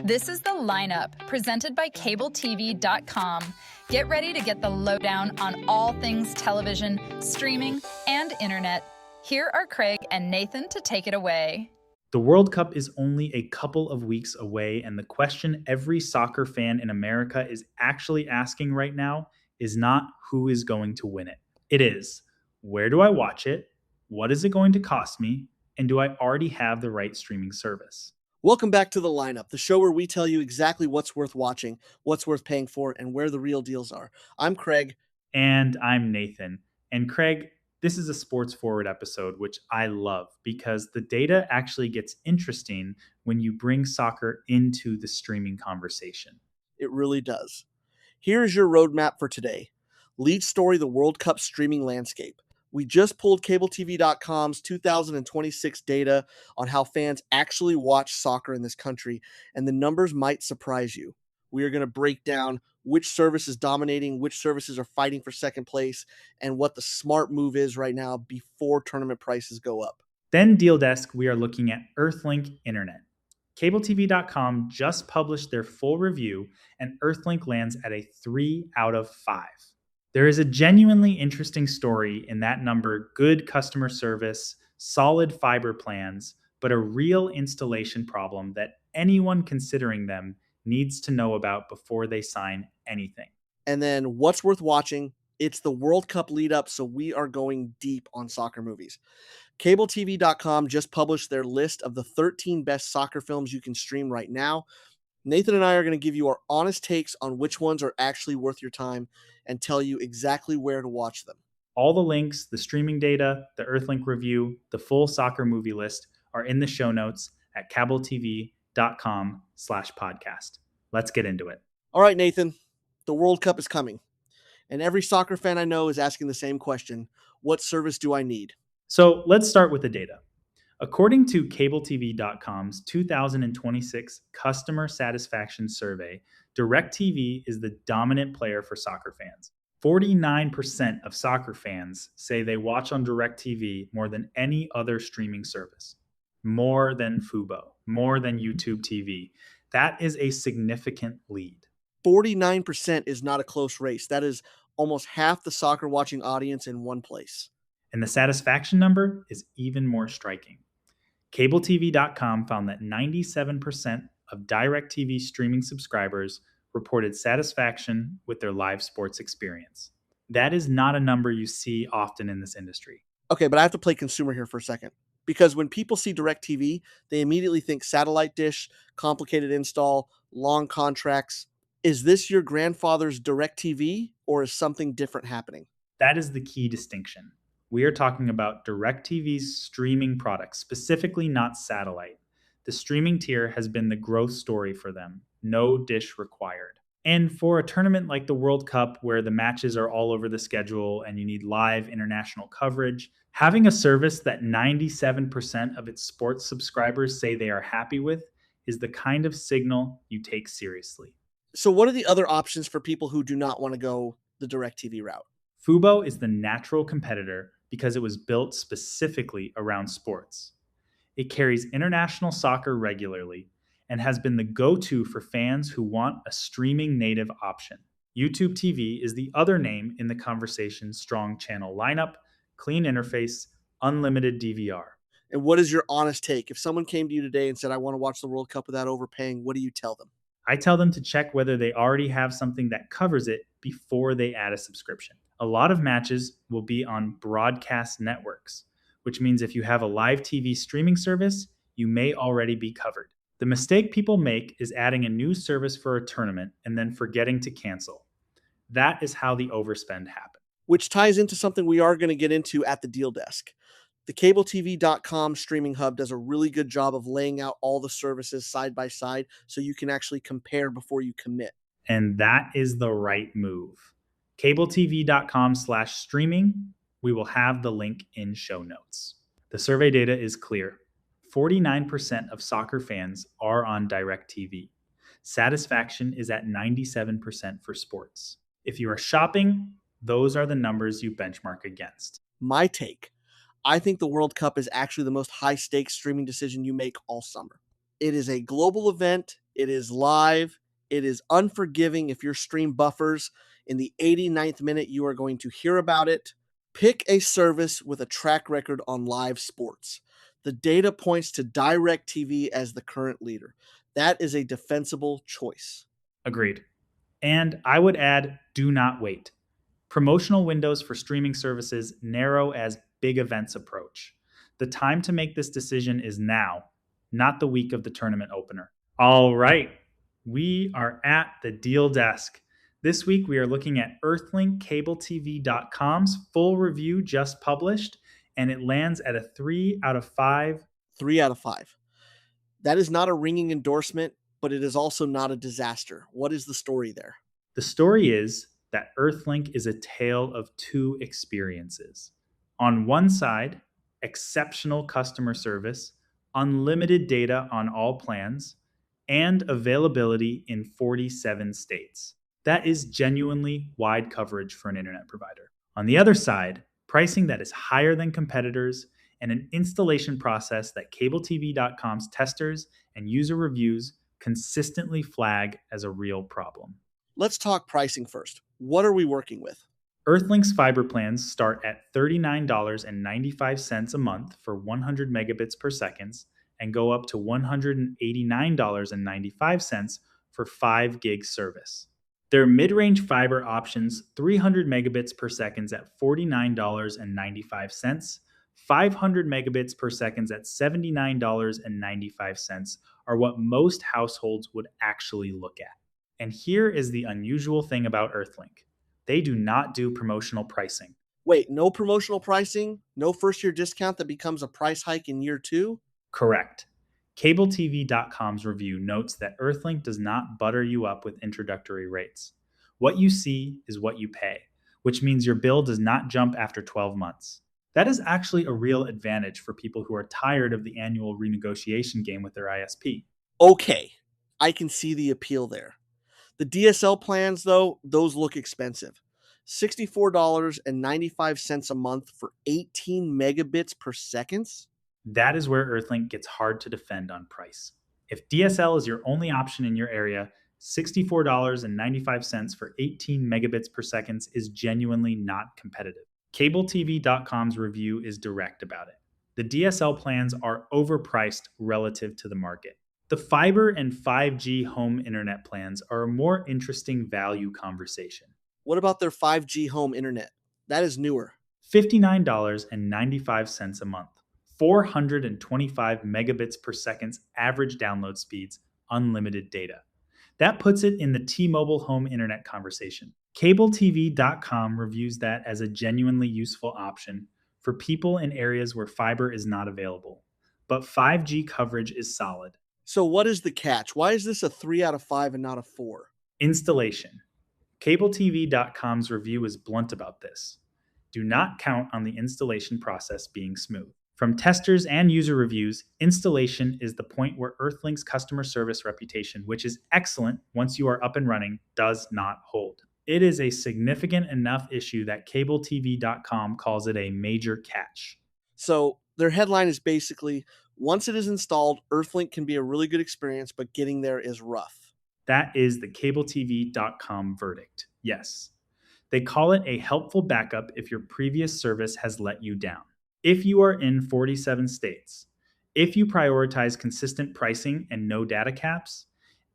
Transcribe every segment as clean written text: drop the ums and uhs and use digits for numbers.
This is The Lineup, presented by CableTV.com. Get ready to get the lowdown on all things television, streaming, and internet. Here are Craig and Nathan to take it away. The World Cup is only a couple of weeks away, and the question every soccer fan in America is actually asking right now is not who is going to win it. It is, where do I watch it? What is it going to cost me? And do I already have the right streaming service? Welcome back to The Lineup, the show where we tell you exactly what's worth watching, what's worth paying for, and where the real deals are. I'm Craig. And I'm Nathan. And Craig, this is a sports forward episode, which I love because the data actually gets interesting when you bring soccer into the streaming conversation. It really does. Here is your roadmap for today. Lead story, the World Cup streaming landscape. We just pulled CableTV.com's 2026 data on how fans actually watch soccer in this country, and the numbers might surprise you. We are going to break down which service is dominating, which services are fighting for second place, and what the smart move is right now before tournament prices go up. Then Deal Desk, we are looking at EarthLink Internet. CableTV.com just published their full review, and EarthLink lands at a 3 out of 5. There is a genuinely interesting story in that number: good customer service, solid fiber plans, but a real installation problem that anyone considering them needs to know about before they sign anything. And then what's worth watching? It's the World Cup lead up, so we are going deep on soccer movies. CableTV.com just published their list of the 13 best soccer films you can stream right now. Nathan and I are going to give you our honest takes on which ones are actually worth your time and tell you exactly where to watch them. All the links, the streaming data, the EarthLink review, the full soccer movie list are in the show notes at CableTV.com/podcast. Let's get into it. All right, Nathan, the World Cup is coming, and every soccer fan I know is asking the same question: what service do I need? So let's start with the data. According to CableTV.com's 2026 Customer Satisfaction Survey, DIRECTV is the dominant player for soccer fans. 49% of soccer fans say they watch on DIRECTV more than any other streaming service. More than Fubo, more than YouTube TV. That is a significant lead. 49% is not a close race. That is almost half the soccer watching audience in one place. And the satisfaction number is even more striking. CableTV.com found that 97% of DIRECTV streaming subscribers reported satisfaction with their live sports experience. That is not a number you see often in this industry. Okay, but I have to play consumer here for a second. Because when people see DIRECTV, they immediately think satellite dish, complicated install, long contracts. Is this your grandfather's DIRECTV, or is something different happening? That is the key distinction. We are talking about DIRECTV's streaming products, specifically not satellite. The streaming tier has been the growth story for them. No dish required. And for a tournament like the World Cup, where the matches are all over the schedule and you need live international coverage, having a service that 97% of its sports subscribers say they are happy with is the kind of signal you take seriously. So what are the other options for people who do not want to go the DIRECTV route? Fubo is the natural competitor because it was built specifically around sports. It carries international soccer regularly and has been the go-to for fans who want a streaming native option. YouTube TV is the other name in the conversation's strong channel lineup, clean interface, unlimited DVR. And what is your honest take? If someone came to you today and said, I want to watch the World Cup without overpaying, what do you tell them? I tell them to check whether they already have something that covers it before they add a subscription. A lot of matches will be on broadcast networks, which means if you have a live TV streaming service, you may already be covered. The mistake people make is adding a new service for a tournament and then forgetting to cancel. That is how the overspend happens. Which ties into something we are going to get into at the Deal Desk. The CableTV.com streaming hub does a really good job of laying out all the services side by side so you can actually compare before you commit. And that is the right move. CableTV.com/streaming. We will have the link in show notes. The survey data is clear. 49% of soccer fans are on DIRECTV. Satisfaction is at 97% for sports. If you are shopping, those are the numbers you benchmark against. My take: I think the World Cup is actually the most high-stakes streaming decision you make all summer. It is a global event. It is live. It is unforgiving if your stream buffers. In the 89th minute, you are going to hear about it. Pick a service with a track record on live sports. The data points to DIRECTV as the current leader. That is a defensible choice. Agreed. And I would add, do not wait. Promotional windows for streaming services narrow as big events approach. The time to make this decision is now, not the week of the tournament opener. All right, we are at the deal desk. This week we are looking at EarthLink CableTV.com's full review just published, and it lands at a 3 out of 5. 3 out of 5. That is not a ringing endorsement, but it is also not a disaster. What is the story there? The story is that EarthLink is a tale of two experiences. On one side, exceptional customer service, unlimited data on all plans, and availability in 47 states. That is genuinely wide coverage for an internet provider. On the other side, pricing that is higher than competitors and an installation process that CableTV.com's testers and user reviews consistently flag as a real problem. Let's talk pricing first. What are we working with? EarthLink's fiber plans start at $39.95 a month for 100 megabits per second and go up to $189.95 for 5 gig service. Their mid-range fiber options 300 megabits per second at $49.95, 500 megabits per second at $79.95 are what most households would actually look at. And here is the unusual thing about EarthLink. They do not do promotional pricing. Wait, no promotional pricing? No first-year discount that becomes a price hike in year 2? Correct. CableTV.com's review notes that EarthLink does not butter you up with introductory rates. What you see is what you pay, which means your bill does not jump after 12 months. That is actually a real advantage for people who are tired of the annual renegotiation game with their ISP. Okay, I can see the appeal there. The DSL plans, though, those look expensive. $64.95 a month for 18 megabits per second? That is where EarthLink gets hard to defend on price. If DSL is your only option in your area, $64.95 for 18 megabits per second is genuinely not competitive. CableTV.com's review is direct about it. The DSL plans are overpriced relative to the market. The fiber and 5G home internet plans are a more interesting value conversation. What about their 5G home internet? That is newer. $59.95 a month, 425 megabits per second average download speeds, unlimited data. That puts it in the T-Mobile home internet conversation. CableTV.com reviews that as a genuinely useful option for people in areas where fiber is not available, but 5G coverage is solid. So what is the catch? Why is this a 3 out of 5 and not a 4? Installation. CableTV.com's review is blunt about this. Do not count on the installation process being smooth. From testers and user reviews, installation is the point where EarthLink's customer service reputation, which is excellent once you are up and running, does not hold. It is a significant enough issue that CableTV.com calls it a major catch. So their headline is basically, once it is installed, EarthLink can be a really good experience, but getting there is rough. That is the CableTV.com verdict. Yes. They call it a helpful backup if your previous service has let you down. If you are in 47 states, if you prioritize consistent pricing and no data caps,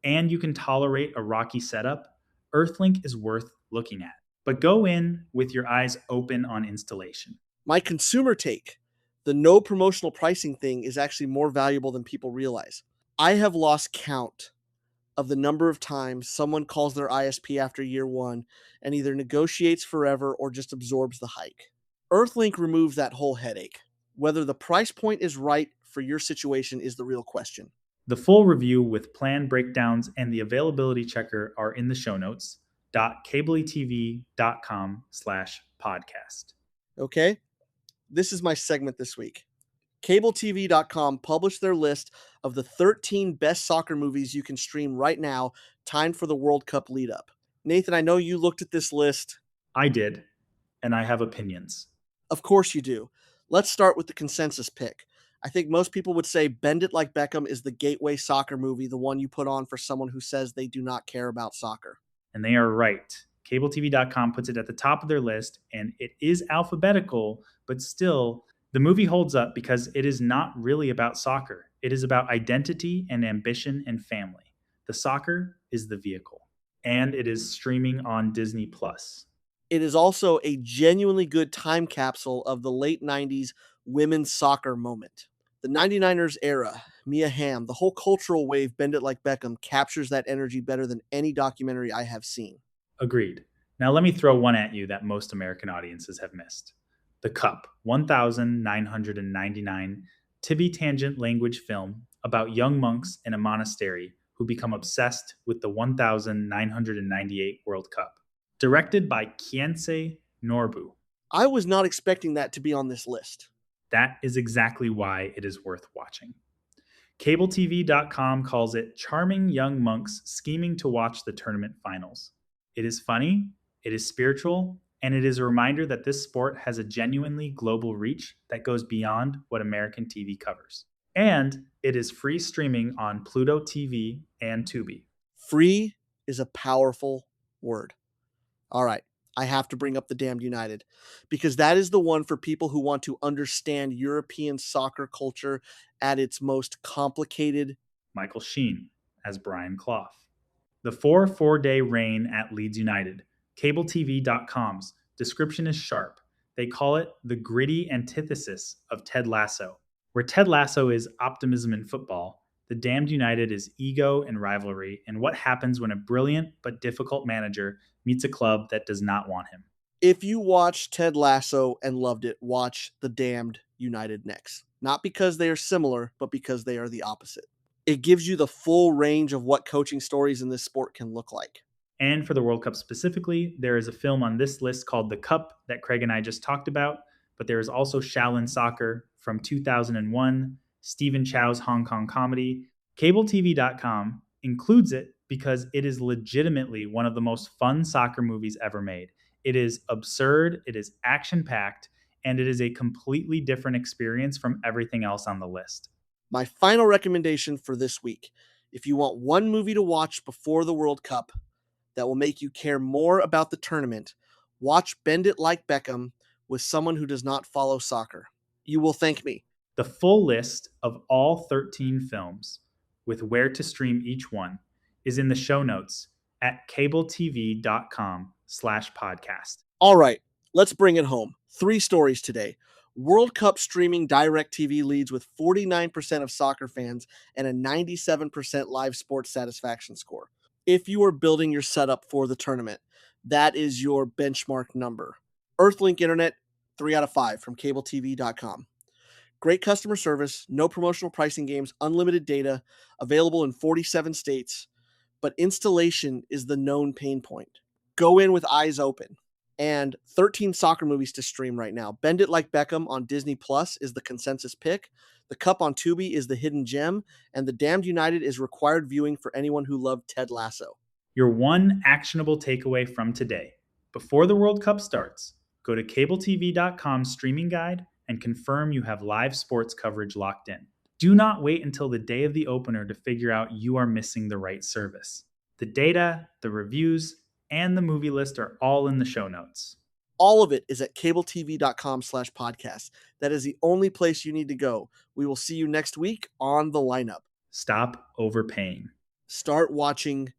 and you can tolerate a rocky setup, EarthLink is worth looking at. But go in with your eyes open on installation. My consumer take, the no promotional pricing thing is actually more valuable than people realize. I have lost count of the number of times someone calls their ISP after year 1 and either negotiates forever or just absorbs the hike. EarthLink removes that whole headache. Whether the price point is right for your situation is the real question. The full review with plan breakdowns and the availability checker are in the show notes. CableTV.com/podcast. Okay? This is my segment this week. CableTV.com published their list of the 13 best soccer movies you can stream right now, timed for the World Cup lead up. Nathan, I know you looked at this list. I did, and I have opinions. Of course you do. Let's start with the consensus pick. I think most people would say Bend It Like Beckham is the gateway soccer movie, the one you put on for someone who says they do not care about soccer. And they are right. CableTV.com puts it at the top of their list, and it is alphabetical, but still, the movie holds up because it is not really about soccer. It is about identity and ambition and family. The soccer is the vehicle, and it is streaming on Disney+. It is also a genuinely good time capsule of the late 90s women's soccer moment. The 99ers era, Mia Hamm, the whole cultural wave Bend It Like Beckham captures that energy better than any documentary I have seen. Agreed. Now let me throw one at you that most American audiences have missed. The Cup, 1999 Tibi Tangent language film about young monks in a monastery who become obsessed with the 1998 World Cup. Directed by Kiense Norbu. I was not expecting that to be on this list. That is exactly why it is worth watching. CableTV.com calls it charming young monks scheming to watch the tournament finals. It is funny, it is spiritual, and it is a reminder that this sport has a genuinely global reach that goes beyond what American TV covers. And it is free streaming on Pluto TV and Tubi. Free is a powerful word. All right, I have to bring up The Damned United because that is the one for people who want to understand European soccer culture at its most complicated. Michael Sheen as Brian Clough. The 4-day reign at Leeds United. CableTV.com's description is sharp. They call it the gritty antithesis of Ted Lasso. Where Ted Lasso is optimism in football, The Damned United is ego and rivalry and what happens when a brilliant but difficult manager meets a club that does not want him. If you watched Ted Lasso and loved it, watch The Damned United next. Not because they are similar, but because they are the opposite. It gives you the full range of what coaching stories in this sport can look like. And for the World Cup specifically, there is a film on this list called The Cup that Craig and I just talked about, but there is also Shaolin Soccer from 2001, Stephen Chow's Hong Kong comedy. CableTV.com includes it because it is legitimately one of the most fun soccer movies ever made. It is absurd, it is action-packed, and it is a completely different experience from everything else on the list. My final recommendation for this week, if you want one movie to watch before the World Cup that will make you care more about the tournament, watch Bend It Like Beckham with someone who does not follow soccer. You will thank me. The full list of all 13 films with where to stream each one is in the show notes at CableTV.com/podcast. All right, let's bring it home. 3 stories today. World Cup streaming DIRECTV leads with 49% of soccer fans and a 97% live sports satisfaction score. If you are building your setup for the tournament, that is your benchmark number. EarthLink Internet, 3 out of 5 from CableTV.com. Great customer service, no promotional pricing games, unlimited data, available in 47 states, but installation is the known pain point. Go in with eyes open. And 13 soccer movies to stream right now. Bend It Like Beckham on Disney Plus is the consensus pick. The Cup on Tubi is the hidden gem. And The Damned United is required viewing for anyone who loved Ted Lasso. Your one actionable takeaway from today. Before the World Cup starts, go to CableTV.com streaming guide and confirm you have live sports coverage locked in. Do not wait until the day of the opener to figure out you are missing the right service. The data, the reviews, and the movie list are all in the show notes. All of it is at CableTV.com/podcast. That is the only place you need to go. We will see you next week on The Lineup. Stop overpaying. Start watching